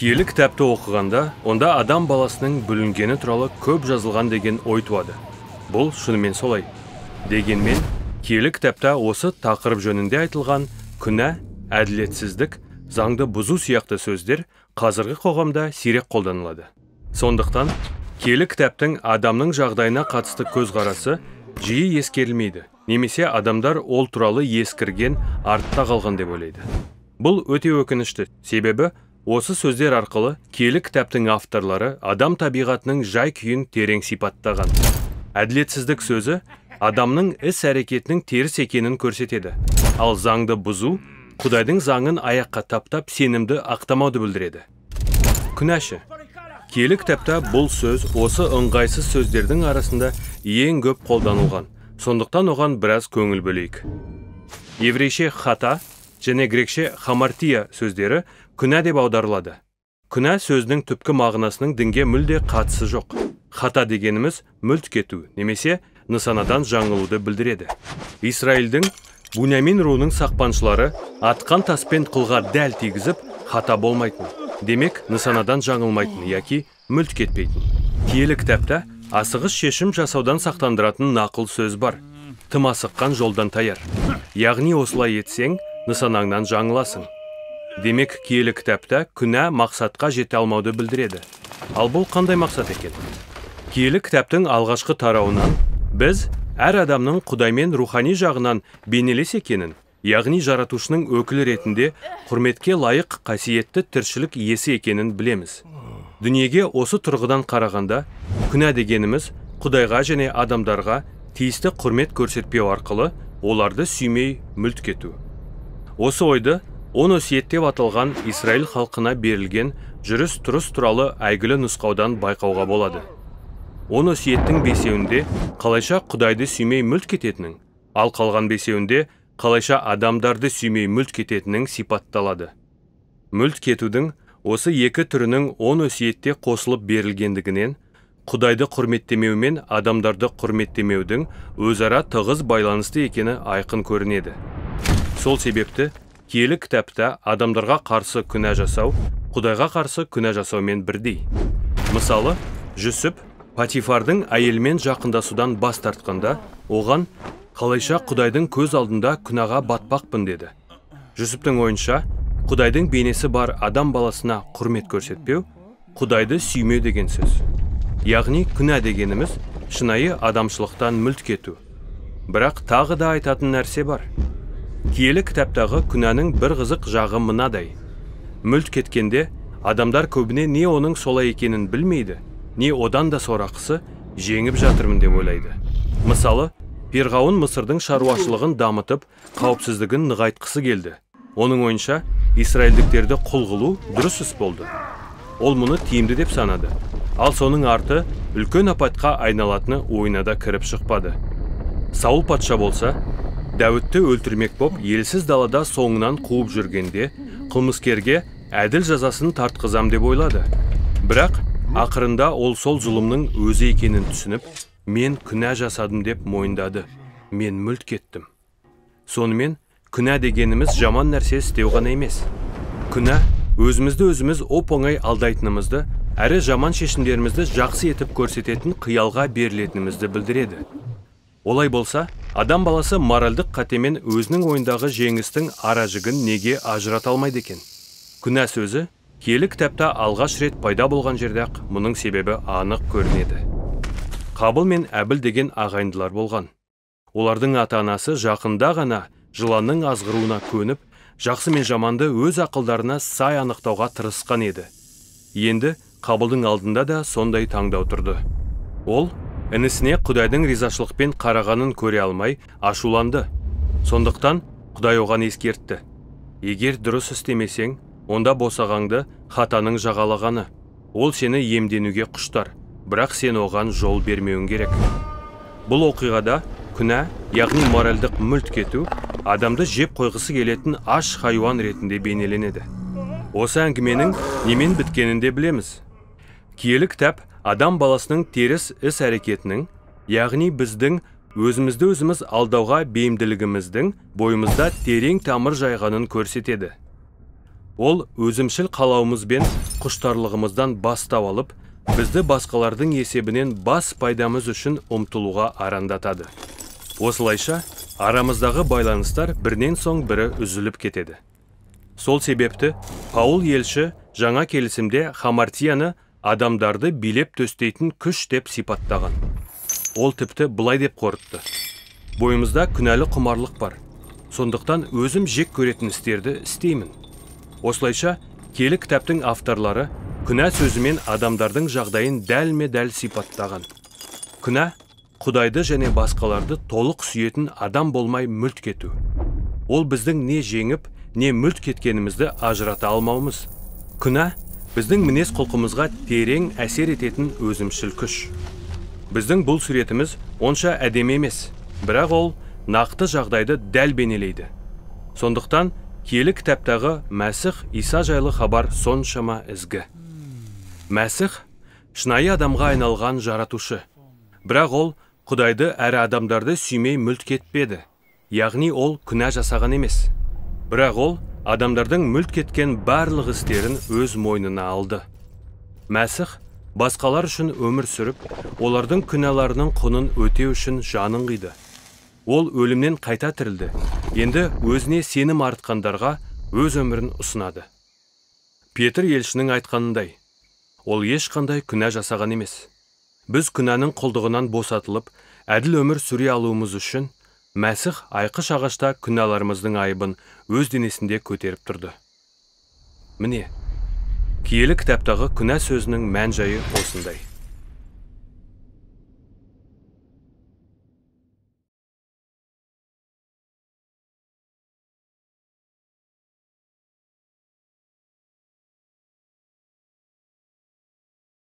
Киелі кітапты оқығанда, онда адам баласының бүлінгені туралы көп жазылған деген ой туады. Бұл шынымен солай. Дегенмен, киелі кітапта осы тақырып жөнінде айтылған күнә, әділетсіздік, заңды бұзу сияқты сөздер қазіргі қоғамда сирек қолданылады. Сондықтан, киелі кітаптың адамның жағдайына қатысты көзқарасы жиі ескерілмейді, немесе адамдар ол туралы ескірген, артта қалған деп ойлайды. Бұл өте өкінішті, себебі осы сөздер арқылы киелі кітаптың авторлары адам табиғатының жай-күйін терең сипаттаған. Әділетсіздік сөзі адамның іс-әрекетінің теріс екенін көрсетеді, ал заңды бұзу Құдайдың заңын аяққа таптап сенімді ақтамауды білдіреді. Күнәші. Киелі кітапта бұл сөз осы ыңғайсыз сөздердің арасында ең көп қолданылған, сондықтан оған біраз көңіл бөлейік. Еврейше хата және грекше хамартия сөздері күнә деп аударылады. Күнә сөздің түпкі мағынасының дінге мүлде қатысы жоқ. Хата дегеніміз мүлт кету, немесе нысанадан жаңылуды білдіреді. Исраилдің Бунямин руының сақпаншылары атқан таспен қылға дәл тигізіп, хата болмайтын. Демек, нысанадан жаңылмайтын, яки мүлт кетпейтін. Киелі кітапта асығыс шешім жасаудан сақтандыратын нақыл сөз бар. Тым асыққан жолдан таяр. Яғни осылай етсең, нысанаңнан жаңыласың. Демек, киелі кітапта күнә мақсатқа жете алмауды білдіреді. Ал бұл қандай мақсат екен? Киелі кітаптың алғашқы тарауынан біз әр адамның Құдаймен рухани жағынан бейнелес екенін, яғни жаратушының өкілі ретінде құрметке лайық қасиетті тіршілік иесі екенін білеміз. Дүниеге осы тұрғыдан қарағанда, күнә дегеніміз Құдайға және адамдарға тиісті құрмет көрсетпеу арқылы оларды сүймей мүлт кету. Осы ойды 10 өсиет деп аталған Исраил халқына берілген жүріс-тұрыс туралы әйгілі нұсқаудан байқауға болады. 10 өсиеттің 5-еуінде қалайша Құдайды сүймей мүлт кететінің, ал қалған 5-еуінде қалайша адамдарды сүймей мүлт кететінің сипатталады. Мүлт кетудің осы екі түрінің 10 өсиетте қосылып берілгендігінен, Құдайды құрметтемеу мен адамдарды құрметтемеудің өзара тығыз байланысты екені айқын көрінеді. Сол себепті, киелі кітапта адамдарға қарсы күнә жасау, Құдайға қарсы күнә жасаумен бірдей. Мысалы, Жүсіп Патифардың әйелмен жақындасудан бас тартқанда, оған қалайша Құдайдың көз алдында күнәға батпақпын деді. Жүсіптің ойынша, Құдайдың бейнесі бар адам баласына құрмет көрсетпеу, Құдайды сүймеу деген сөз. Яғни күнә дегеніміз шынайы адамшылықтан мүлт кету. Бірақ тағы да айтатын нәрсе бар. Киелі кітаптағы күнәнің бір қызық жағы мынадай. Мүлт кеткенде адамдар көбіне не оның солай екенін білмейді, не одан да сорақысы жеңіп жатырмын деп ойлайды. Мысалы, Перғауын Мысырдың шаруашылығын дамытып, қауіпсіздігін нығайтқысы келді. Оның ойынша, Исраилдіктерді құл қылу дұрыс іс болды. Ол мұны тиімді деп санады. Ал соның арты үлкен апатқа айналатыны ойына да кіріп шықпады. Саул патша болса, Дәуітті өлтірмек боп, елсіз далада соңынан қуып жүргенде, қылмыскерге әділ жазасын тартқызам деп ойлады. Бірақ ақырында ол сол зұлымның өзі екенін түсініп, мен күнә жасадым деп мойындады. Мен мүлт кеттім. Сонымен, күнә дегеніміз жаман нәрсе істеу ғана емес. Күнә өзімізді өзіміз оп-оңай алдайтынымызды, әрі жаман шешімдерімізді жақсы етіп көрсететін қиялға берілетінімізді білдіреді. Олай болса, адам баласы моральдық қатемен өзінің ойындағы жеңістің ара-жігін неге ажырата алмайды екен? Күнә сөзі киелі кітапта алғаш рет пайда болған жерде-ақ мұның себебі анық көрінеді. Қабыл мен Әбіл деген ағайындылар болған. Олардың ата-анасы жақында ғана жыланның азғыруына көніп, жақсы мен жаманды өз ақылдарына сай анықтауға тырысқан еді. Енді Қабылдың алдында да сондай таңдау тұрды. Ол інісіне Құдайдың ризашылықпен қарағанын көре алмай ашуланды. Сондықтан Құдай оған ескертті. Егер дұрыс істемесең, онда босағаңды хатаның жағалағаны. Ол сені емденуге құштар, бірақ сен оған жол бермеуің керек. Бұл оқиғада күнә, яғни моральдық мүлт кету, адамды жеп қойғысы келетін аш хайуан ретінде бейнеленеді. Осы әңгіменің немен біткенін де білеміз. Киелі кітап адам баласының теріс іс-әрекетінің, яғни біздің өзімізді өзіміз алдауға бейімділігіміздің бойымызда терең тамыр жайғанын көрсетеді. Ол өзімшіл қалауымызбен құштарлығымыздан бастап алып, бізді басқалардың есебінен бас пайдамыз үшін ұмтылуға арандатады. Осылайша, арамыздағы байланыстар бірінен соң бірі үзіліп кетеді. Сол себепті Паул елші жаңа келісімде хамартияны адамдарды билеп төстейтін күш деп сипаттаған. Ол тіпті былай деп қорытты: бойымызда күнәлі құмарлық бар. Сондықтан өзім жек көретін істерді істеймін. Осылайша, киелі кітаптың авторлары күнә сөзімен адамдардың жағдайын дәлме-дәл сипаттаған. Күнә Құдайды және басқаларды толық сүйетін адам болмай мүлт кету. Ол біздің не жеңіп, не мүлт кеткенімізді ажырата алмауымыз. Күнә біздің мінез құлқымызға терең әсер ететін өзімшіл күш. Біздің бұл суретіміз онша әдемі емес, бірақ ол нақты жағдайды дәл бейнелейді. Сондықтан киелі кітаптағы Мәсіх Иса жайлы хабар соншама ізгі. Мәсіх шынайы адамға айналған жаратушы. Бірақ ол Құдайды әрі адамдарды сүймей мүлт кетпеді. Яғни ол күнә жасаған емес. Бірақ ол адамдардың мүлт кеткен барлық істерін өз мойнына алды. Мәсіх басқалар үшін өмір сүріп, олардың күнәларының құнын өтеу үшін жанын қиды. Ол өлімнен қайта тірілді. Енді өзіне сенім артқандарға өз өмірін ұсынады. Петр елшінің айтқанындай, ол ешқандай күнә жасаған емес. Біз күнәнің құлдығынан босатылып, әділ өмір сүре алуымыз үшін Мәсіх айқыш ағашта күнәларымыздың айыбын өз денесінде көтеріп тұрды. Міне, киелі кітаптағы күнә сөзінің мән жайы осындай.